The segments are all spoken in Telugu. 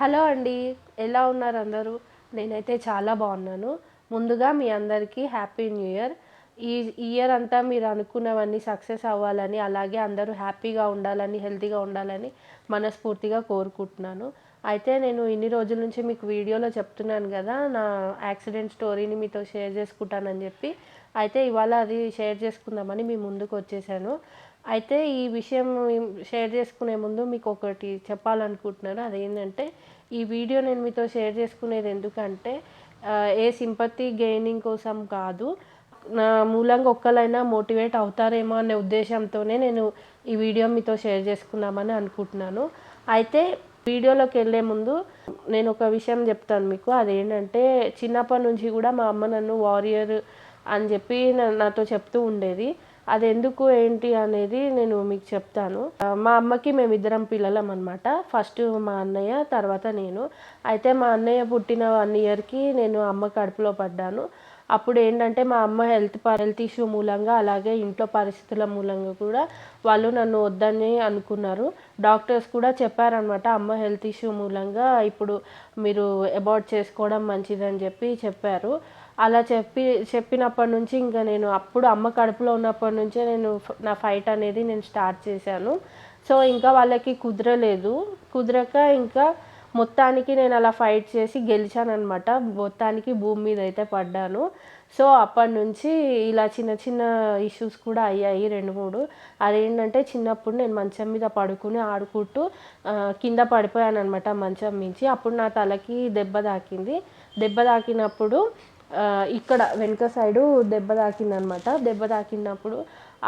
హలో అండి. ఎలా ఉన్నారు అందరూ? నేనైతే చాలా బాగున్నాను. ముందుగా మీ అందరికీ హ్యాపీ న్యూ ఇయర్. ఈ ఇయర్ అంతా మీరు అనుకున్నవన్నీ సక్సెస్ అవ్వాలని, అలాగే అందరూ హ్యాపీగా ఉండాలని, హెల్తీగా ఉండాలని మనస్ఫూర్తిగా కోరుకుంటున్నాను. అయితే నేను ఇన్ని రోజుల నుంచి మీకు వీడియోలో చెప్తున్నాను గదా! నా యాక్సిడెంట్ స్టోరీని మీతో షేర్ చేసుకుంటానని జెప్పి. అయితే ఇవాళ అది షేర్ చేసుకుందామని మీ ముందుకొచ్చేసాను. అయితే ఈ విషయం షేర్ చేసుకునే ముందు మీకొకటి చెప్పాలనుకుంటున్నాను. అదేంటంటే, ఈ వీడియో నేను మీతో షేర్ చేసుకునేది ఎందుకంటే, ఏ సింపతి గెయినింగ్ కోసం కాదు. నా మూలంగా ఒక్కళ్ళైనా మోటివేట్ అవుతారేమో అనే ఉద్దేశంతోనే నేను ఈ వీడియో మీతో షేర్ చేసుకుందామని అనుకుంటున్నాను. అయితే వీడియోలోకెళ్ళే ముందు నేనొక విషయం చెప్తాను మీకు. అదేంటంటే, చిన్నప్పటి నుంచి కూడా మా అమ్మ నన్ను వారియర్ అని చెప్పి నాతో చెప్తూ ఉండేది. అదెందుకు ఏంటి అనేది నేను మీకు చెప్తాను. మా అమ్మకి మేమిద్దరం పిల్లలం అనమాట. ఫస్ట్ మా అన్నయ్య, తర్వాత నేను. అయితే మా అన్నయ్య పుట్టిన 1 ఇయర్‌కి నేను అమ్మ కడుపులో పడ్డాను. అప్పుడు ఏంటంటే మా అమ్మ హెల్త్ ఇష్యూ మూలంగా, అలాగే ఇంట్లో పరిస్థితుల మూలంగా కూడా వాళ్ళు నన్ను వద్దని అనుకున్నారు. డాక్టర్స్ కూడా చెప్పారనమాట, అమ్మ హెల్త్ ఇష్యూ మూలంగా ఇప్పుడు మీరు అబార్ట్ చేసుకోవడం మంచిదని చెప్పారు. అలా చెప్పినప్పటి నుంచి ఇంకా నేను అప్పుడు అమ్మ కడుపులో ఉన్నప్పటి నుంచే నేను నా ఫైట్ అనేది నేను స్టార్ట్ చేశాను. సో ఇంకా వాళ్ళకి కుదరక ఇంకా మొత్తానికి నేను అలా ఫైట్ చేసి గెలిచాననమాట. మొత్తానికి భూమి మీద అయితే పడ్డాను. సో అప్పటి నుంచి ఇలా చిన్న చిన్న ఇష్యూస్ కూడా అయ్యాయి 2, 3. అదేంటంటే, చిన్నప్పుడు నేను మంచం మీద పడుకుని ఆడుకుంటూ కింద పడిపోయాననమాట మంచం మించి. అప్పుడు నా తలకి దెబ్బ తాకింది. దెబ్బ తాకినప్పుడు ఇక్కడ వెనుక సైడు దెబ్బ తాకిందనమాట. దెబ్బ తాకినప్పుడు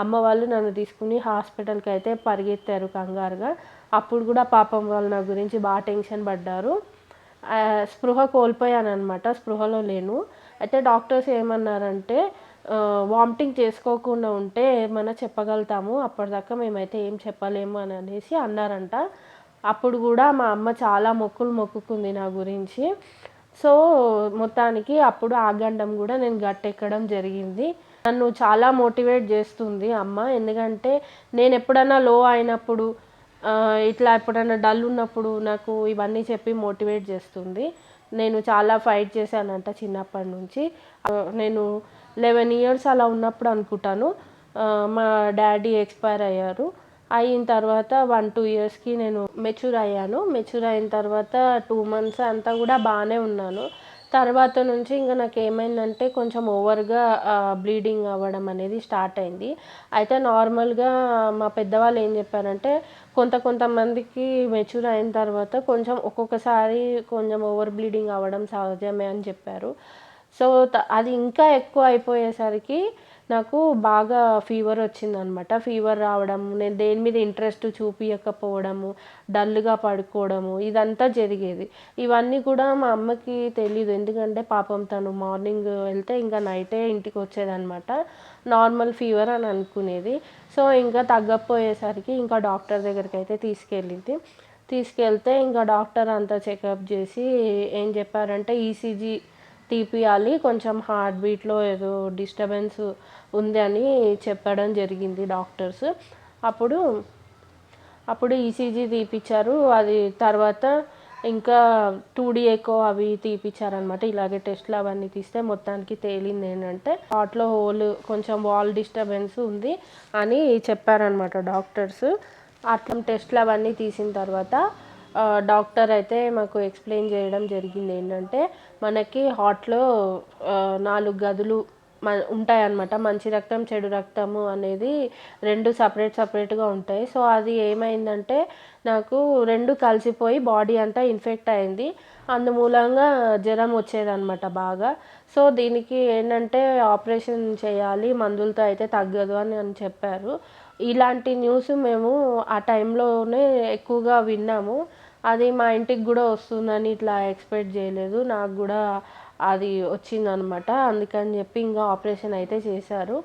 అమ్మ వాళ్ళు నన్ను తీసుకుని హాస్పిటల్‌కి అయితే పరిగెత్తారు కంగారుగా. అప్పుడు కూడా పాపం వాళ్ళు నా గురించి బాగా టెన్షన్ పడ్డారు. స్పృహ కోల్పోయాననమాట. స్పృహలో లేను. అయితే డాక్టర్స్ ఏమన్నారంటే, వామిటింగ్ చేసుకోకుండా ఉంటే ఏమన్నా చెప్పగలుగుతాము, అప్పటిదాకా మేమైతే ఏం చెప్పలేము అని అనేసి అన్నారంట. అప్పుడు కూడా మా అమ్మ చాలా మొక్కులు మొక్కుకుంది నా గురించి. సో మొత్తానికి అప్పుడు ఆ గండం కూడా నేను గట్టెక్కడం జరిగింది. నన్ను చాలా మోటివేట్ చేస్తుంది అమ్మ. ఎందుకంటే నేను ఎప్పుడన్నా లో అయినప్పుడు, ఇట్లా ఎప్పుడన్నా డల్ ఉన్నప్పుడు నాకు ఇవన్నీ చెప్పి మోటివేట్ చేస్తుంది. నేను చాలా ఫైట్ చేశానంట చిన్నప్పటి నుంచి. నేను 11 ఇయర్స్ అలా ఉన్నప్పుడు అనుకుంటాను మా డాడీ ఎక్స్పైర్ అయ్యారు. అయిన తర్వాత 1, 2 ఇయర్స్‌కి నేను మెచ్యూర్ అయ్యాను. మెచ్యూర్ అయిన తర్వాత 2 మంత్స్ అంతా కూడా బాగానే ఉన్నాను. తర్వాత నుంచి ఇంక నాకేమైందంటే కొంచెం ఓవర్‌గా బ్లీడింగ్ అవ్వడం అనేది స్టార్ట్ అయింది. అయితే నార్మల్‌గా మా పెద్దవాళ్ళు ఏం చెప్పారంటే, కొంతమందికి మెచ్యూర్ అయిన తర్వాత కొంచెం ఒక్కొక్కసారి కొంచెం ఓవర్ బ్లీడింగ్ అవ్వడం సహజమే అని చెప్పారు. సో అది ఇంకా ఎక్కువ అయిపోయేసరికి నాకు బాగా ఫీవర్ వచ్చిందనమాట. ఫీవర్ రావడం, నేను దేని మీద ఇంట్రెస్ట్ చూపియకపోవడము, డల్‌గా పడుకోవడము, ఇదంతా జరిగేది. ఇవన్నీ కూడా మా అమ్మకి తెలీదు. ఎందుకంటే పాపం తను మార్నింగ్ వెళ్తే ఇంకా నైటే ఇంటికొచ్చేదనమాట. నార్మల్ ఫీవర్ అని అనుకునేది. సో ఇంకా తగ్గకపోయేసరికి ఇంకా డాక్టర్ దగ్గరికైతే తీసుకెళ్ళింది. తీసుకెళ్తే ఇంకా డాక్టర్ అంతా చెకప్ చేసి ఏం చెప్పారంటే, ఈసీజీ తీపియాలి, కొంచెం హార్ట్ బీట్లో ఏదో డిస్టర్బెన్స్ ఉంది అని చెప్పడం జరిగింది డాక్టర్స్. అప్పుడు ఈసీజీ తీపిచ్చారు. అది తర్వాత ఇంకా 2D ఎకో అవి తీపిచ్చారనమాట. ఇలాగే టెస్టులు అవన్నీ తీస్తే మొత్తానికి తేలింది ఏంటంటే, హార్ట్‌లో హోల్, కొంచెం వాల్ డిస్టర్బెన్స్ ఉంది అని చెప్పారనమాట డాక్టర్స్. అట్లా టెస్టులు అవన్నీ తీసిన తర్వాత డాక్టర్ అయితే మాకు ఎక్స్ప్లెయిన్ చేయడం జరిగింది ఏంటంటే, మనకి హార్ట్‌లో 4 గదులు ఉంటాయన్నమాట. మంచి రక్తం, చెడు రక్తము అనేది 2 సపరేట్‌గా ఉంటాయి. సో అది ఏమైందంటే, నాకు 2 కలిసిపోయి బాడీ అంతా ఇన్ఫెక్ట్ అయింది. అందుమూలంగా జ్వరం వచ్చేదనమాట బాగా. సో దీనికి ఏంటంటే ఆపరేషన్ చేయాలి, మందులతో అయితే తగ్గదు అని చెప్పారు. ఇలాంటి న్యూస్ మేము ఆ టైంలోనే ఎక్కువగా విన్నాము. అది మా ఇంటికి కూడా వస్తుందని ఇట్లా ఎక్స్పెక్ట్ చేయలేదు. నాకు కూడా అది వచ్చిందనమాట. అందుకని చెప్పి ఇంకా ఆపరేషన్ అయితే చేశారు.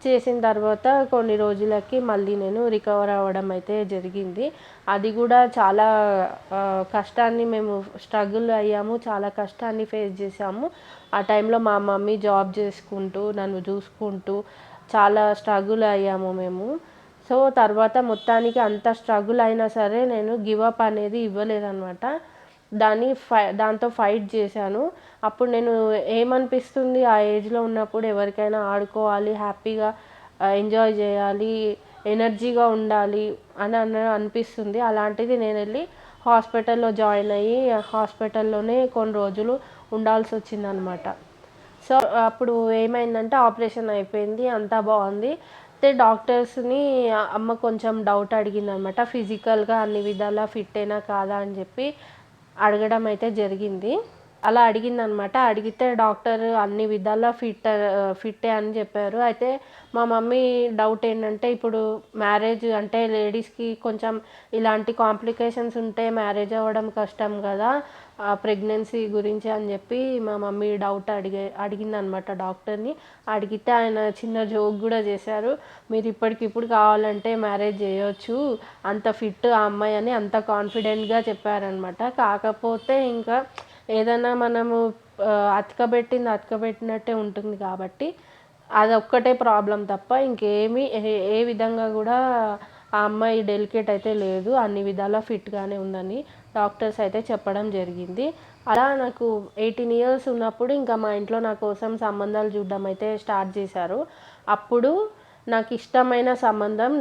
చేసిన తర్వాత కొన్ని రోజులకి మళ్ళీ నేను రికవర్ అవ్వడం అయితే జరిగింది. అది కూడా చాలా కష్టాన్ని మేము స్ట్రగుల్ అయ్యాము. చాలా కష్టాన్ని ఫేస్ చేసాము. ఆ టైంలో మా మమ్మీ జాబ్ చేసుకుంటూ, నన్ను చూసుకుంటూ చాలా స్ట్రగుల్ అయ్యాము మేము. సో తర్వాత మొత్తానికి అంత స్ట్రగుల్ అయినా సరే నేను గివ్ అప్ అనేది ఇవ్వలేదనమాట. దాంతో ఫైట్ చేశాను. అప్పుడు నేను ఏమనిపిస్తుంది ఆ ఏజ్లో ఉన్నప్పుడు ఎవరికైనా ఆడుకోవాలి, హ్యాపీగా ఎంజాయ్ చేయాలి, ఎనర్జీగా ఉండాలి అని అనిపిస్తుంది. అలాంటిది నేను వెళ్ళి హాస్పిటల్లో జాయిన్ అయ్యి హాస్పిటల్లోనే కొన్ని రోజులు ఉండాల్సి వచ్చిందనమాట. సో అప్పుడు ఏమైందంటే ఆపరేషన్ అయిపోయింది, అంతా బాగుంది. అయితే డాక్టర్స్ని అమ్మ కొంచెం డౌట్ అడిగిందనమాట, ఫిజికల్గా అన్ని విధాలా ఫిట్టేనా కాదా అని చెప్పి అడగడం అయితే జరిగింది. అలా అడిగిందనమాట. అడిగితే డాక్టర్ అన్ని విధాలా ఫిట్టే అని చెప్పారు. అయితే మా మమ్మీ డౌట్ ఏంటంటే, ఇప్పుడు మ్యారేజ్ అంటే లేడీస్కి కొంచెం ఇలాంటి కాంప్లికేషన్స్ ఉంటే మ్యారేజ్ అవ్వడం కష్టం కదా, ప్రెగ్నెన్సీ గురించి అని చెప్పి మా మమ్మీ డౌట్ అడిగిందనమాట డాక్టర్ని. అడిగితే ఆయన చిన్న జోక్ కూడా చేశారు, మీరు ఇప్పటికిప్పుడు కావాలంటే మ్యారేజ్ చేయొచ్చు, అంత ఫిట్ ఆ అమ్మాయి అని అంత కాన్ఫిడెంట్గా చెప్పారనమాట. కాకపోతే ఇంకా ఏదైనా మనము అతకబెట్టినట్టే ఉంటుంది కాబట్టి అదొక్కటే ప్రాబ్లం తప్ప ఇంకేమీ ఏ విధంగా కూడా ఆ అమ్మాయి డెలికేట్ అయితే లేదు, అన్ని విధాలా ఫిట్గానే ఉందని డాక్టర్స్ అయితే చెప్పడం జరిగింది. అలా నాకు 18 ఇయర్స్ ఉన్నప్పుడు ఇంకా మా ఇంట్లో నా కోసం సంబంధాలు చూడడం అయితే స్టార్ట్ చేశారు. అప్పుడు నాకు ఇష్టమైన సంబంధం,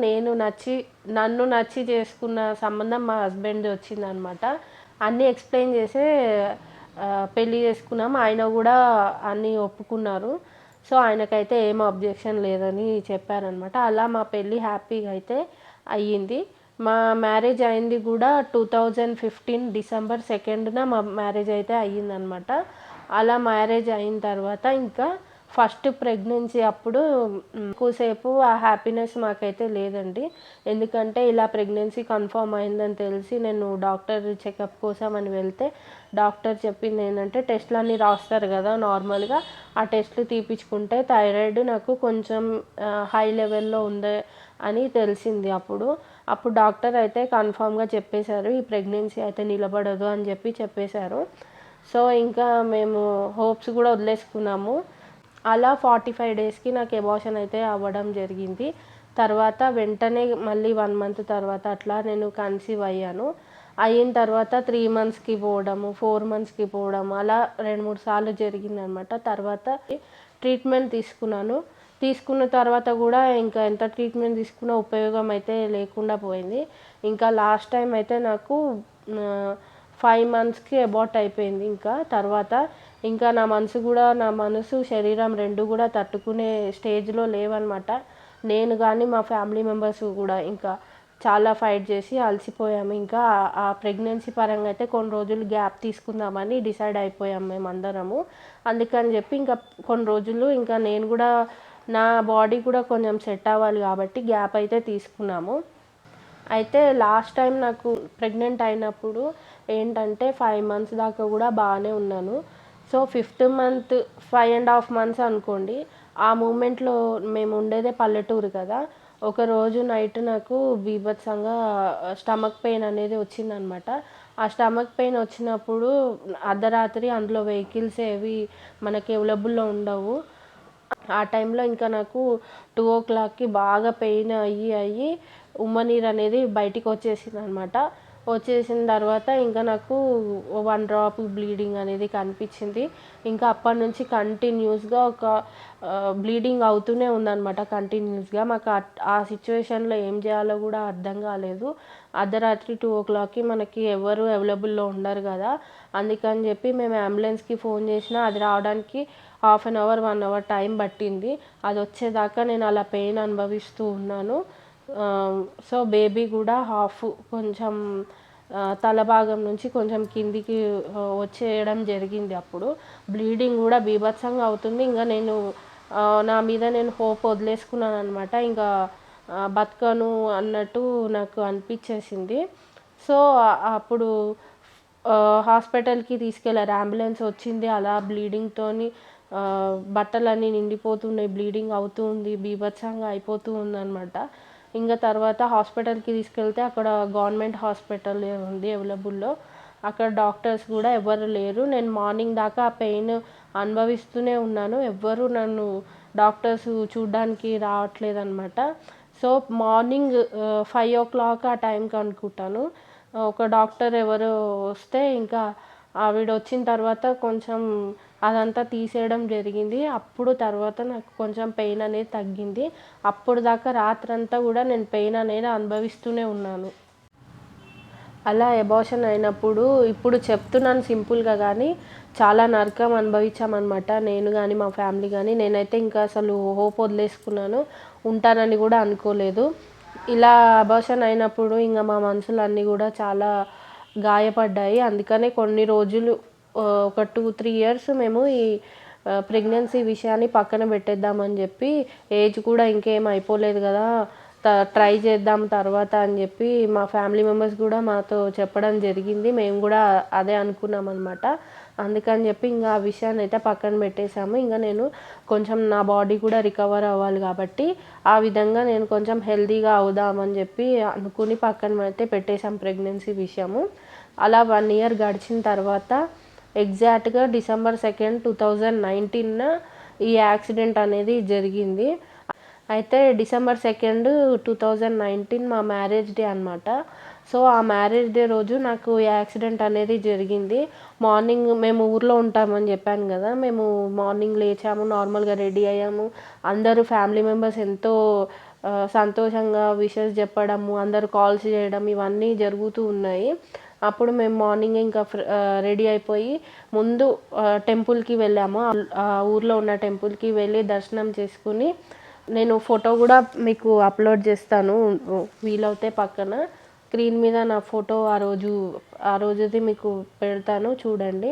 నన్ను నచ్చి చేసుకున్న సంబంధం మా హస్బెండ్ది వచ్చిందనమాట. అన్నీ ఎక్స్ప్లెయిన్ చేసే పెళ్ళి చేసుకున్నాం. ఆయన కూడా అన్నీ ఒప్పుకున్నారు. సో ఆయనకైతే ఏం అబ్జెక్షన్ లేదని చెప్పారనమాట. అలా మా పెళ్ళి హ్యాపీగా అయితే అయ్యింది. మా మ్యారేజ్ అయింది కూడా 2015 డిసెంబర్ 2న మా మ్యారేజ్ అయితే అయ్యిందనమాట. అలా మ్యారేజ్ అయిన తర్వాత ఇంకా ఫస్ట్ ప్రెగ్నెన్సీ అప్పుడు ఎక్కువసేపు ఆ హ్యాపీనెస్ మాకైతే లేదండి. ఎందుకంటే ఇలా ప్రెగ్నెన్సీ కన్ఫర్మ్ అయిందని తెలిసి నేను డాక్టర్ చెకప్ కోసం అని వెళ్తే డాక్టర్ చెప్పింది ఏంటంటే, టెస్ట్లు అన్నీ రాస్తారు కదా నార్మల్గా, ఆ టెస్ట్లు తీపించుకుంటే థైరాయిడ్ నాకు కొంచెం హై లెవెల్లో ఉంది అని తెలిసింది. అప్పుడు డాక్టర్ అయితే కన్ఫామ్గా చెప్పేశారు, ఈ ప్రెగ్నెన్సీ అయితే నిలబడదు అని చెప్పేశారు. సో ఇంకా మేము హోప్స్ కూడా వదిలేసుకున్నాము. అలా 45 డేస్కి నాకు అబార్షన్ అయితే అవ్వడం జరిగింది. తర్వాత వెంటనే మళ్ళీ 1 మంత్ తర్వాత అట్లా నేను కన్సీవ్ అయ్యాను. అయిన తర్వాత 3 మంత్స్కి పోవడము, 4 మంత్స్కి పోవడము, అలా 2-3 సార్లు జరిగిందనమాట. తర్వాత ట్రీట్మెంట్ తీసుకున్న తర్వాత కూడా ఇంకా ఎంత ట్రీట్మెంట్ తీసుకున్నా ఉపయోగం అయితే లేకుండా పోయింది. ఇంకా లాస్ట్ టైం అయితే నాకు 5 మంత్స్కి అబార్ట్ అయిపోయింది. ఇంకా తర్వాత ఇంకా నా మనసు శరీరం రెండు కూడా తట్టుకునే స్టేజ్లో లేవన్నమాట. నేను కానీ మా ఫ్యామిలీ మెంబర్స్ కూడా ఇంకా చాలా ఫైట్ చేసి అలసిపోయాము. ఇంకా ఆ ప్రెగ్నెన్సీ పరంగా అయితే కొన్ని రోజులు గ్యాప్ తీసుకుందామని డిసైడ్ అయిపోయాము మేమందరము. అందుకని చెప్పి ఇంకా కొన్ని రోజులు ఇంకా నేను కూడా నా బాడీ కూడా కొంచెం సెట్ అవ్వాలి కాబట్టి గ్యాప్ అయితే తీసుకున్నాము. అయితే లాస్ట్ టైం నాకు ప్రెగ్నెంట్ అయినప్పుడు ఏంటంటే 5 మంత్స్ దాకా కూడా బాగానే ఉన్నాను. సో 5th మంత్ 5.5 మంత్స్ అనుకోండి. ఆ మూమెంట్లో మేము ఉండేదే పల్లెటూరు కదా. ఒకరోజు నైట్ నాకు బీభత్సంగా స్టమక్ పెయిన్ అనేది వచ్చిందనమాట. ఆ స్టమక్ పెయిన్ వచ్చినప్పుడు అర్ధరాత్రి, అందులో వెహికల్స్ ఏవి మనకి అవైలబుల్లో ఉండవు. ఆ టైంలో ఇంకా నాకు 2 o'clockకి బాగా పెయిన్ అయ్యి ఉమ్మనీరు అనేది బయటికి వచ్చేసిందనమాట. వచ్చేసిన తర్వాత ఇంకా నాకు 1 డ్రాప్ బ్లీడింగ్ అనేది కనిపించింది. ఇంకా అప్పటి నుంచి కంటిన్యూస్గా ఒక బ్లీడింగ్ అవుతూనే ఉందన్నమాట కంటిన్యూస్గా. మాకు ఆ సిచ్యువేషన్లో ఏం చేయాలో కూడా అర్థం కాలేదు. అర్ధరాత్రి 2 o'clockకి మనకి ఎవరు అవైలబుల్లో ఉండరు కదా. అందుకని చెప్పి మేము అంబులెన్స్కి ఫోన్ చేసినా అది రావడానికి 1/2 hour 1 hour టైం పట్టింది. అది వచ్చేదాకా నేను అలా పెయిన్ అనుభవిస్తూ ఉన్నాను. సో బేబీ కూడా కొంచెం తల భాగం నుంచి కొంచెం కిందికి వచ్చేయడం జరిగింది. అప్పుడు బ్లీడింగ్ కూడా బీభత్సంగా అవుతుంది. ఇంకా నా మీద నేను హోప్ వదిలేసుకున్నాను అనమాట. ఇంకా బతకను అన్నట్టు నాకు అనిపించేసింది. సో అప్పుడు హాస్పిటల్కి తీసుకెళ్ళారు, అంబులెన్స్ వచ్చింది. అలా బ్లీడింగ్తోని బట్టలన్నీ నిండిపోతున్నాయి, బ్లీడింగ్ అవుతూ ఉంది, బీభత్సంగా అయిపోతూ ఉందన్నమాట. ఇంకా తర్వాత హాస్పిటల్కి తీసుకెళ్తే అక్కడ గవర్నమెంట్ హాస్పిటల్ ఉంది అవైలబుల్లో. అక్కడ డాక్టర్స్ కూడా ఎవరు లేరు. నేను మార్నింగ్ దాకా ఆ పెయిన్ అనుభవిస్తూనే ఉన్నాను. ఎవ్వరు నన్ను డాక్టర్స్ చూడడానికి రావట్లేదన్నమాట. సో మార్నింగ్ 5 o'clock ఆ టైంకి అనుకుంటాను, ఒక డాక్టర్ ఎవరో వస్తే ఇంకా ఆవిడ వచ్చిన తర్వాత కొంచెం అదంతా తీసేయడం జరిగింది. అప్పుడు తర్వాత నాకు కొంచెం పెయిన్ అనేది తగ్గింది. అప్పుడు దాకా రాత్రంతా కూడా నేను పెయిన్ అనేది అనుభవిస్తూనే ఉన్నాను. అలా అబార్షన్ అయినప్పుడు ఇప్పుడు చెప్తున్నాను సింపుల్గా, కానీ చాలా నరకం అనుభవించామన్నమాట. నేను కానీ మా ఫ్యామిలీ కానీ. నేనైతే ఇంకా అసలు హోప్ వదిలేసుకున్నాను, ఉంటానని కూడా అనుకోలేదు. ఇలా అబార్షన్ అయినప్పుడు ఇంకా మా మనసులన్నీ కూడా చాలా గాయపడ్డాయి. అందుకనే కొన్ని రోజులు ఒక 2-3 ఇయర్స్ మేము ఈ ప్రెగ్నెన్సీ విషయాన్ని పక్కన పెట్టేద్దామని చెప్పి, ఏజ్ కూడా ఇంకేం అయిపోలేదు కదా, ట్రై చేద్దాం తర్వాత అని చెప్పి మా ఫ్యామిలీ మెంబర్స్ కూడా మాతో చెప్పడం జరిగింది. మేము కూడా అదే అనుకున్నాం అనమాట. అందుకని చెప్పి ఇంకా ఆ విషయాన్ని అయితే పక్కన పెట్టేశాము. ఇంకా నేను కొంచెం నా బాడీ కూడా రికవర్ అవ్వాలి కాబట్టి ఆ విధంగా నేను కొంచెం హెల్తీగా అవుదామని చెప్పి అనుకుని పక్కన అయితే పెట్టేశాం ప్రెగ్నెన్సీ విషయము. అలా 1 ఇయర్ గడిచిన తర్వాత ఎగ్జాక్ట్గా December 2, 2019 ఈ యాక్సిడెంట్ అనేది జరిగింది. అయితే December 2, 2019 మా మ్యారేజ్ డే అనమాట. సో ఆ మ్యారేజ్ డే రోజు నాకు ఈ యాక్సిడెంట్ అనేది జరిగింది. మార్నింగ్ మేము ఊర్లో ఉంటామని చెప్పాను కదా, మేము మార్నింగ్ లేచాము, నార్మల్గా రెడీ అయ్యాము. అందరూ ఫ్యామిలీ మెంబర్స్ ఎంతో సంతోషంగా విషెస్ చెప్పడము, అందరూ కాల్స్ చేయడం, ఇవన్నీ జరుగుతూ ఉన్నాయి. అప్పుడు మేము మార్నింగ్ ఇంకా రెడీ అయిపోయి ముందు టెంపుల్కి వెళ్ళాము. ఊర్లో ఉన్న టెంపుల్కి వెళ్ళి దర్శనం చేసుకుని, నేను ఫోటో కూడా మీకు అప్లోడ్ చేస్తాను వీలవుతే పక్కన స్క్రీన్ మీద నా ఫోటో ఆ రోజుది మీకు పెడతాను, చూడండి.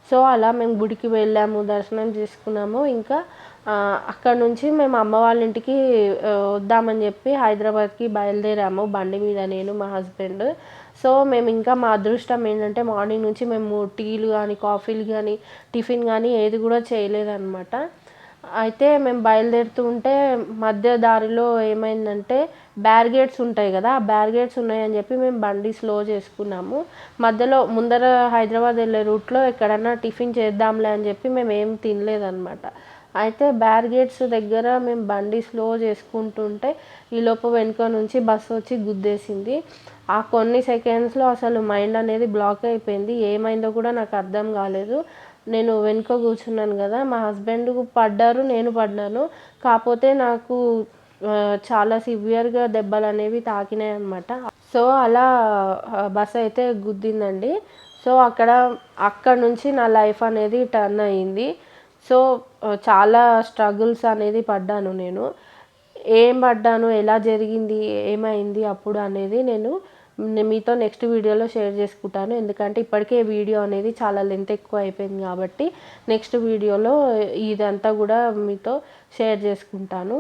సో అలా మేము గుడికి వెళ్ళాము, దర్శనం చేసుకున్నాము. ఇంకా అక్కడ నుంచి మేము అమ్మ వాళ్ళ ఇంటికి వద్దామని చెప్పి హైదరాబాద్కి బయలుదేరాము బండి మీద, నేను మా హస్బెండ్. సో మేము ఇంకా మా అదృష్టం ఏంటంటే మార్నింగ్ నుంచి మేము టీలు కానీ కాఫీలు కానీ టిఫిన్ కానీ ఏది కూడా చేయలేదన్నమాట. అయితే మేము బయలుదేరుతూ ఉంటే మధ్య దారిలో ఏమైందంటే బ్యారిగేడ్స్ ఉంటాయి కదా, ఆ బ్యారిగేడ్స్ ఉన్నాయని చెప్పి మేము బండి స్లో చేసుకున్నాము. మధ్యలో ముందర హైదరాబాద్ వెళ్ళే రూట్లో ఎక్కడన్నా టిఫిన్ చేద్దాంలే అని చెప్పి మేము ఏం తినలేదన్నమాట. అయితే బ్యారిగేడ్స్ దగ్గర మేము బండి స్లో చేసుకుంటుంటే ఈలోపు వెనుక నుంచి బస్సు వచ్చి గుద్దేసింది. ఆ కొన్ని సెకండ్స్లో అసలు మైండ్ అనేది బ్లాక్ అయిపోయింది. ఏమైందో కూడా నాకు అర్థం కాలేదు. నేను వెనుక కూర్చున్నాను కదా, మా హస్బెండ్ పడ్డారు, నేను పడ్డాను. కాకపోతే నాకు చాలా సివియర్గా దెబ్బలు అనేవి తాకినాయి అన్నమాట. సో అలా బస్ అయితే గుద్దిందండి. సో అక్కడ నుంచి నా లైఫ్ అనేది టర్న్ అయ్యింది. సో చాలా స్ట్రగుల్స్ అనేది పడ్డాను నేను. ఏం పడ్డాను, ఎలా జరిగింది, ఏమైంది అప్పుడు అనేది నేను మీతో నెక్స్ట్ వీడియోలో షేర్ చేసుకుంటాను. ఎందుకంటే ఇప్పటికే వీడియో అనేది చాలా లెంత్ ఎక్కువ అయిపోయింది కాబట్టి నెక్స్ట్ వీడియోలో ఇదంతా కూడా మీతో షేర్ చేసుకుంటాను.